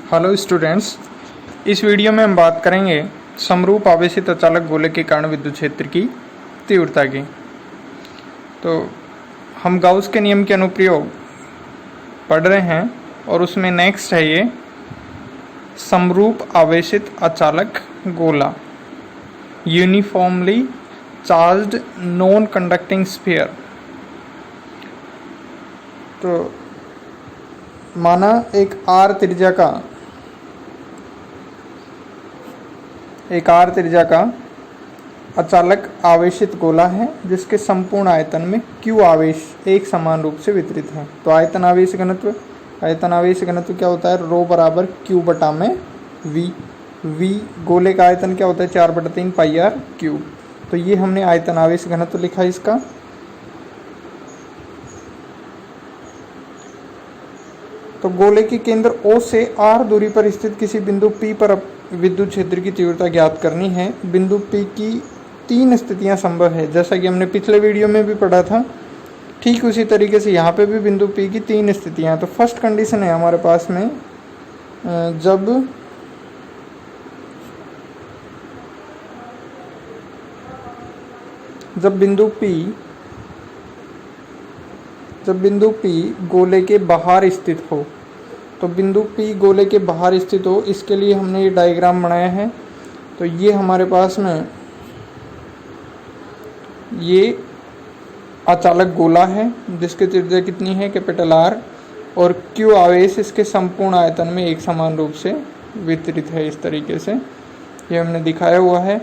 Hello students, इस video में हम बात करेंगे समरूप आवेशित अचालक गोले के कारण विद्युत क्षेत्र की तीव्रता की। तो हम गाउस के नियम के अनुप्रयोग पढ़ रहे हैं और उसमें नेक्स्ट है ये समरूप आवेशित अचालक गोला, uniformly charged non conducting sphere. तो माना एक आर त्रिज्या का अचालक आवेशित गोला है जिसके संपूर्ण आयतन में Q आवेश एक समान रूप से वितरित है। तो आयतन आवेश घनत्व क्या होता है? रो बराबर Q बटा में V गोले का आयतन क्या होता है? 4/3 पाई आर क्यूब। तो ये हमने आयतन आवेश घनत्व लिखा इसका। तो गोले के केंद्र O से R दूरी पर स्थित किसी बिंदु P पर विद्युत क्षेत्र की तीव्रता ज्ञात करनी है। बिंदु P की 3 स्थितियां संभव है, जैसा कि हमने पिछले वीडियो में भी पढ़ा था। ठीक उसी तरीके से यहाँ पे भी बिंदु P की 3 स्थितियां हैं। तो फर्स्ट कंडीशन है हमारे पास में जब बिंदु P गोले के बाहर स्थित हो। तो बिंदु P गोले के बाहर स्थित हो, इसके लिए हमने ये डायग्राम बनाया है। तो ये हमारे पास में ये अचालक गोला है जिसकी त्रिज्या कितनी है? कैपिटल R, और Q आवेश इसके संपूर्ण आयतन में एक समान रूप से वितरित है। इस तरीके से ये हमने दिखाया हुआ है।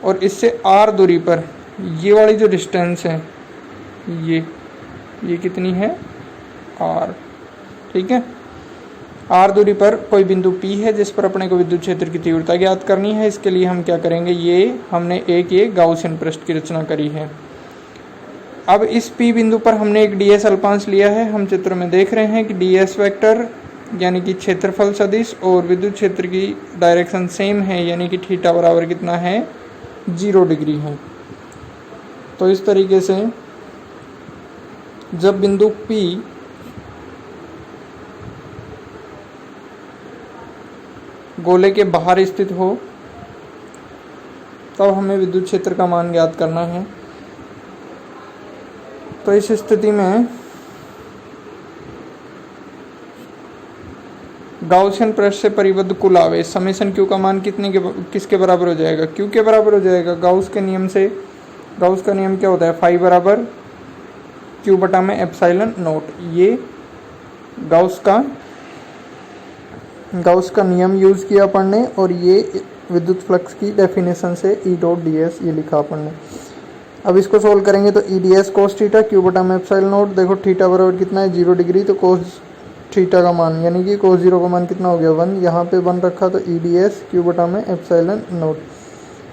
और इससे R दूरी पर ये वाली जो डिस्टेंस है ये कितनी है? R। ठीक है, R दूरी पर कोई बिंदु P है जिस पर अपने को विद्युत क्षेत्र की तीव्रता ज्ञात करनी है। इसके लिए हम क्या करेंगे? हमने ये गाउसियन पृष्ठ की रचना करी है। अब इस P बिंदु पर हमने एक ds अल्पांश लिया है। हम चित्र में देख रहे हैं कि ds वेक्टर यानी कि क्षेत्रफल सदिश और विद्युत क्षेत्र की डायरेक्शन सेम है, यानी कि थीटा बराबर कितना है? 0 डिग्री है। तो इस तरीके से जब बिंदु P गोले के बाहर स्थित हो तब हमें विद्युत क्षेत्र का मान ज्ञात करना है। तो इस स्थिति में गाउसियन पृष्ठ से परिबद्ध कुल आवेश समेशन Q का मान किसके बराबर हो जाएगा? Q के बराबर हो जाएगा। गाउस का नियम क्या होता है? फाई बराबर Q बटा में एप्सिलॉन नॉट। ये गाउस का नियम यूज़ किया अपन ने, और ये विद्युत फ्लक्स की डेफिनेशन से E.ds ये लिखा अपन ने। अब इसको सोल्व करेंगे तो EDS cos थीटा Q बटा में एप्सिलॉन नॉट। देखो थीटा बराबर कितना है? 0 डिग्री। तो cos थीटा का मान यानी कि cos 0 का मान कितना हो गया? 1। यहाँ पे 1 रखा तो EDS Q बटा में एप्सिलॉन नॉट।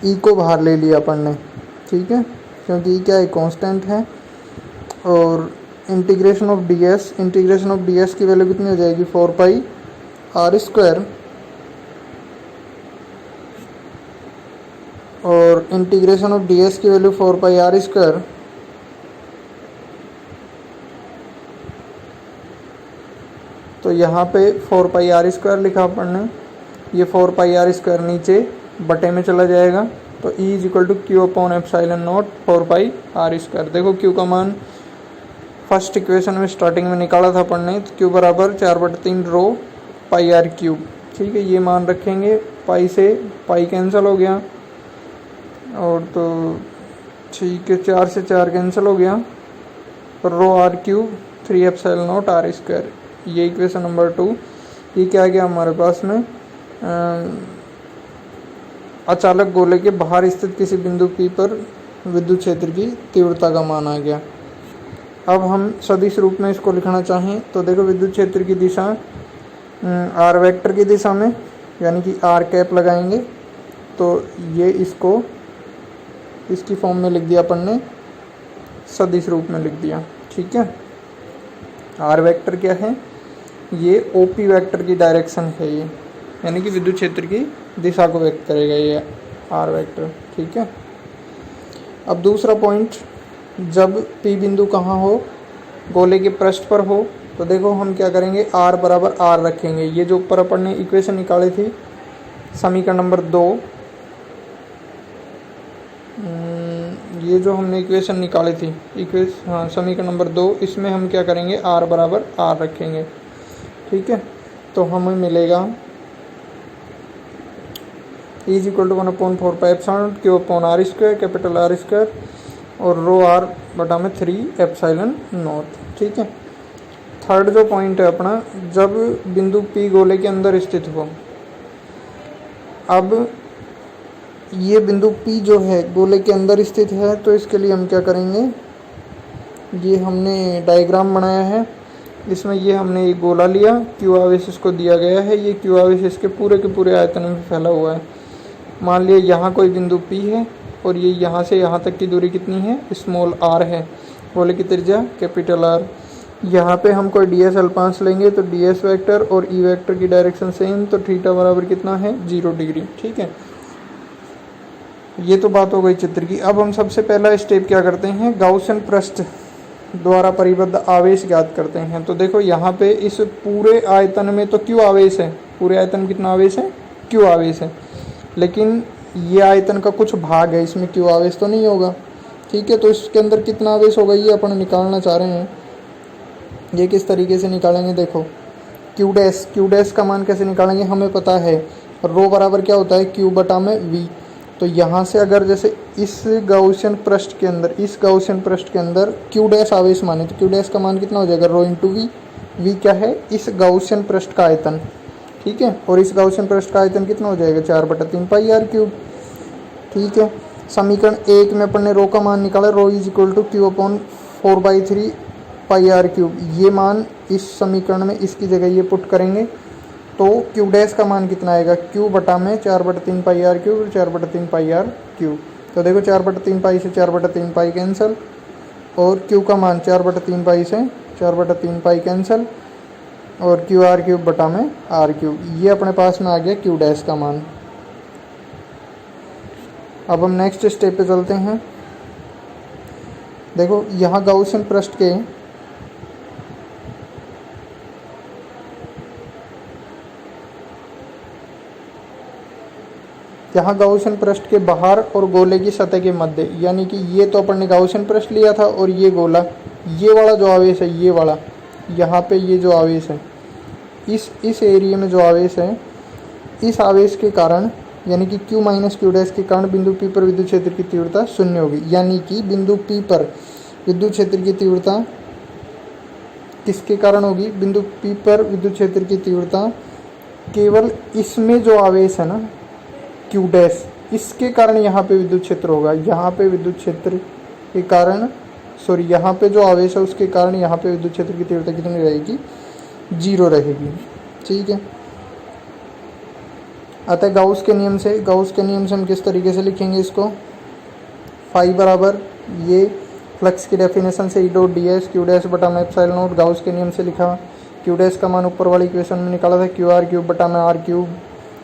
E को बाहर ले लिया अपन ने, ठीक है, क्योंकि E क्या है? कांस्टेंट है। और इंटीग्रेशन ऑफ ds की वैल्यू कितनी हो जाएगी? 4 पाई R स्क्वायर। और इंटीग्रेशन ऑफ ds की वैल्यू 4 पाई R स्क्वायर। तो यहाँ पे 4 पाई R स्क्वायर लिखा अपन ने। ये 4 पाई R स्क्वायर नीचे बटे में चला जाएगा। तो E is equal to Q upon epsilon not 4 pi R square. देखो Q का मान फर्स्ट इक्वेशन में स्टार्टिंग में निकाला था अपन ने। तो Q बराबर 4/3 रो पाई R क्यूब। ठीक है, ये मान रखेंगे। पाई से पाई कैंसिल हो गया, और तो ठीक है 4 से 4 कैंसिल हो गया। रो R cube 3 epsilon not R square. ये इक्वेशन नंबर 2। ये क्या आ गया हमारे पास में? अचालक गोले के बाहर स्थित किसी बिंदु P पर विद्युत क्षेत्र की तीव्रता का मान आ गया। अब हम सदिश रूप में इसको लिखना चाहें तो देखो विद्युत क्षेत्र की दिशा R वेक्टर की दिशा में, यानी कि R कैप लगाएंगे। तो ये इसकी फॉर्म में लिख दिया अपन ने, सदिश रूप में लिख दिया। ठीक है, R वेक्टर क्या है? ये OP वेक्टर की डायरेक्शन है ये, यानी कि विद्युत क्षेत्र की दिशा को व्यक्त करेगा ये R वेक्टर। ठीक है, अब दूसरा पॉइंट, जब P बिंदु कहाँ हो? गोले के पृष्ठ पर हो। तो देखो हम क्या करेंगे, r बराबर r रखेंगे। ये जो ऊपर अपन ने इक्वेशन निकाली थी समीकरण नंबर 2, ये जो हमने इक्वेशन निकाली थी समीकरण नंबर 2, इसमें हम क्या करेंगे, r बराबर r रखेंगे। ठीक है, तो हमें मिलेगा is equal to 1/4 Q upon R square, capital R square, और रो आर बटा में 3 एप्सिलॉन नॉट। ठीक है, थर्ड जो पॉइंट है अपना, जब बिंदु P गोले के अंदर स्थित हो। अब ये बिंदु P जो है गोले के अंदर स्थित है, तो इसके लिए हम क्या करेंगे, ये हमने डायग्राम बनाया है। इसमें ये हमने एक गोला लिया, क्यू आवेश इसको दिया गया है, ये क्यू आवेश इसके पूरे के पूरे आयतन में फैला हुआ है। मान लिया यहाँ कोई बिंदु P है और ये यहाँ से यहाँ तक की दूरी कितनी है, स्मॉल r है, गोले की त्रिज्या कैपिटल R। यहाँ पे हम कोई ds अल्पांश लेंगे तो ds वेक्टर और e वेक्टर की डायरेक्शन सेम, तो थीटा बराबर कितना है, 0 डिग्री। ठीक है, ये तो बात हो गई चित्र की। अब हम सबसे पहला स्टेप क्या करते हैं, गाउसियन पृष्ठ द्वारा परिबद्ध आवेश ज्ञात करते हैं। तो देखो यहाँ पे इस पूरे आयतन में तो q आवेश है, पूरे आयतन में कितना आवेश है, q आवेश है, लेकिन ये आयतन का कुछ भाग है, इसमें q आवेश तो नहीं होगा। ठीक है, तो इसके अंदर कितना आवेश होगा ये अपन निकालना चाह रहे हैं। ये किस तरीके से निकालेंगे, देखो q डैश का मान कैसे निकालेंगे, हमें पता है रो बराबर क्या होता है, q बटा में v। तो यहाँ से अगर जैसे इस गाउसियन पृष्ठ के अंदर q डैश आवेश माने, तो q डैश का मान कितना हो जाएगा, रो इंटू v। v क्या है, इस गाउसियन पृष्ठ का आयतन। ठीक है, और इस गाउसियन पृष्ठ का आयतन कितना हो जाएगा, 4/3 पाई r क्यूब। ठीक है, समीकरण 1 में अपन ने रो का मान निकाला, rho is equal to q upon 4/3 pi r cube. ये मान इस समीकरण में इसकी जगह ये पुट करेंगे तो q डैश का मान कितना आएगा, q बटा में 4/3 pi r cube, 4/3 pi r cube. तो देखो 4/3 पाई से 4/3 पाई कैंसिल, और q का मान 4/3 पाई से 4/3 पाई कैंसिल, और क्यू आर क्यूब बटा में आर क्यूब। ये अपने पास में आ गया q डैश का मान। अब हम नेक्स्ट स्टेप पे चलते हैं। देखो यहाँ गाउसियन पृष्ठ के बाहर और गोले की सतह के मध्य, यानी कि ये तो अपन ने गाउसियन पृष्ठ लिया था, और ये गोला, ये वाला जो आवेश है, ये वाला यहाँ पे ये जो आवेश है, इस एरिया में जो आवेश है, इस आवेश के कारण यानी कि q माइनस क्यू डैश के कारण बिंदु P पर विद्युत क्षेत्र की तीव्रता 0 होगी। यानी कि बिंदु P पर विद्युत क्षेत्र की तीव्रता किसके कारण होगी, बिंदु P पर विद्युत क्षेत्र की तीव्रता केवल इसमें जो आवेश है ना q डैश, इसके कारण यहाँ पे विद्युत क्षेत्र होगा। यहाँ पे विद्युत क्षेत्र के कारण, यहाँ पे जो आवेश है उसके कारण यहाँ पे विद्युत क्षेत्र की तीव्रता कितनी रहेगी, 0 रहेगी। ठीक है, अतः गाउस के नियम से हम किस तरीके से लिखेंगे इसको, फाई बराबर ये फ्लक्स की डेफिनेशन से E dot D S Q dash बटा में एप्सिलॉन नॉट, गाउस के नियम से लिखा। क्यू डैश का मान ऊपर वाली इक्वेशन में निकाला था, क्यू आर क्यूब बटा में आर क्यूब।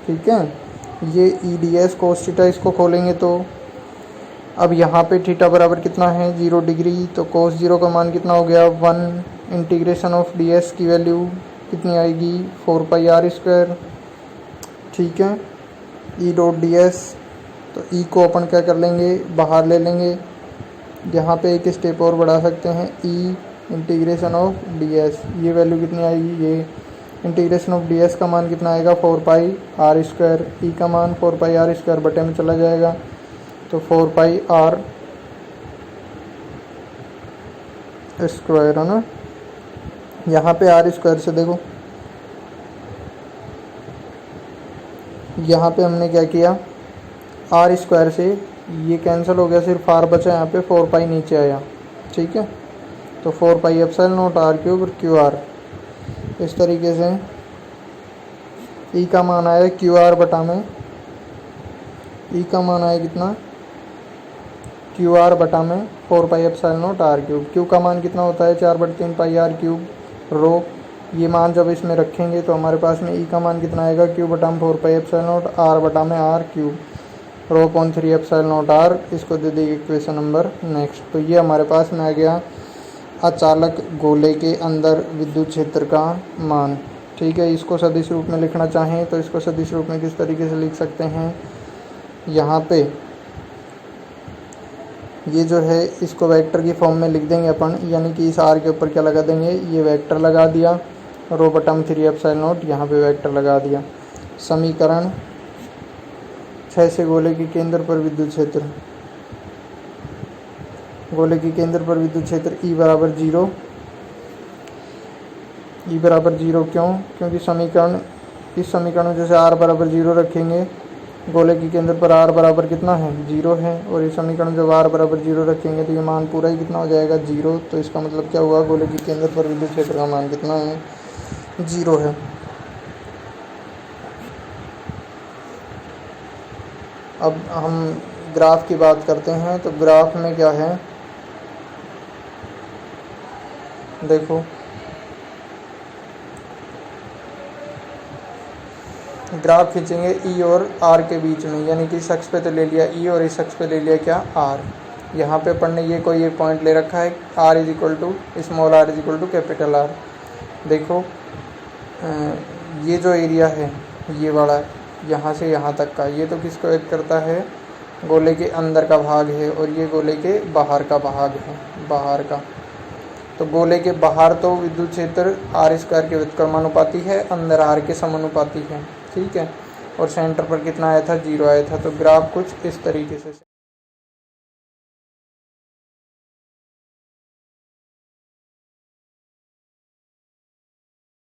ठीक है, ये E D S cos theta, इसको खोलेंगे तो अब यहाँ पे थीटा बराबर कितना है, 0 डिग्री। तो कोस 0 का मान कितना हो गया, 1 इंटीग्रेशन ऑफ डी एस की वैल्यू कितनी आएगी, 4 पाई आर स्क्वायर। ठीक है, ई डॉट डी एस, तो ई को अपन क्या कर लेंगे, बाहर ले लेंगे। यहाँ पे एक स्टेप और बढ़ा सकते हैं, ई इंटीग्रेशन ऑफ डी एस, ये वैल्यू कितनी आएगी, ये इंटीग्रेशन ऑफ डी एस का मान कितना आएगा, 4 पाई आर स्क्वायर। ई का मान 4 पाई आर स्क्वायर बटे में चला जाएगा, तो 4 पाई आर स्क्वायर है ना। यहाँ पे आर स्क्वायर से देखो, यहाँ पे हमने क्या किया, आर स्क्वायर से ये कैंसिल हो गया, सिर्फ आर बचा, यहाँ पे 4 पाई नीचे आया। ठीक है, तो 4 pi epsilon not R cube और क्यू आर। इस तरीके से ई का मान आया क्यू आर बटा में, ई का मान आया कितना, क्यू आर बटा में 4 pi epsilon not R cube. Q का मान कितना होता है, 4/3 पाई आर क्यूब रो। ये मान जब इसमें रखेंगे तो हमारे पास में ई का मान कितना आएगा, क्यू बटा में 4 पाई एप्सिलॉन नॉट आर बटा में R cube, rho upon 3 epsilon not R. इसको दे देंगे इक्वेशन नंबर नेक्स्ट। तो ये हमारे पास में आ गया अचालक गोले के अंदर विद्युत क्षेत्र का मान। ठीक है, इसको सदिश रूप में लिखना चाहें तो इसको सदिश रूप में किस तरीके से लिख सकते हैं, यहाँ पे ये जो है इसको वेक्टर की फॉर्म में लिख देंगे अपन, यानी कि इस आर के ऊपर क्या लगा देंगे, ये वेक्टर लगा दिया, रो बटम 3 एप्सिलॉन नॉट यहाँ पे वेक्टर लगा दिया। समीकरण 6 से गोले के केंद्र पर विद्युत क्षेत्र, गोले के केंद्र पर विद्युत क्षेत्र E बराबर 0। E बराबर 0 क्यों, क्योंकि समीकरण, इस समीकरण में जैसे R बराबर 0 रखेंगे, गोले के केंद्र पर R बराबर कितना है, 0 है, और इस समीकरण जब R बराबर 0 रखेंगे तो ये मान पूरा ही कितना हो जाएगा, 0। तो इसका मतलब क्या हुआ, गोले के केंद्र पर विद्युत क्षेत्र का मान कितना है, 0 है। अब हम ग्राफ की बात करते हैं, तो ग्राफ में क्या है, देखो ग्राफ खींचेंगे E और R के बीच में, यानी कि इस अक्ष पे तो ले लिया E और इस अक्ष पे ले लिया क्या, R। यहाँ पे अपन ने ये कोई एक पॉइंट ले रखा है, R is equal to small r is equal to capital R। देखो ये जो एरिया है ये वाला, यहाँ से यहाँ तक का, ये तो किसको ऐड करता है, गोले के अंदर का भाग है, और ये गोले के बाहर का भाग है, बाहर का। तो गोले के बाहर तो विद्युत क्षेत्र R² के व्युत्क्रमानुपाती है, अंदर R के समानुपाती है। ठीक है, और सेंटर पर कितना आया था, 0 आया था। तो ग्राफ कुछ इस तरीके से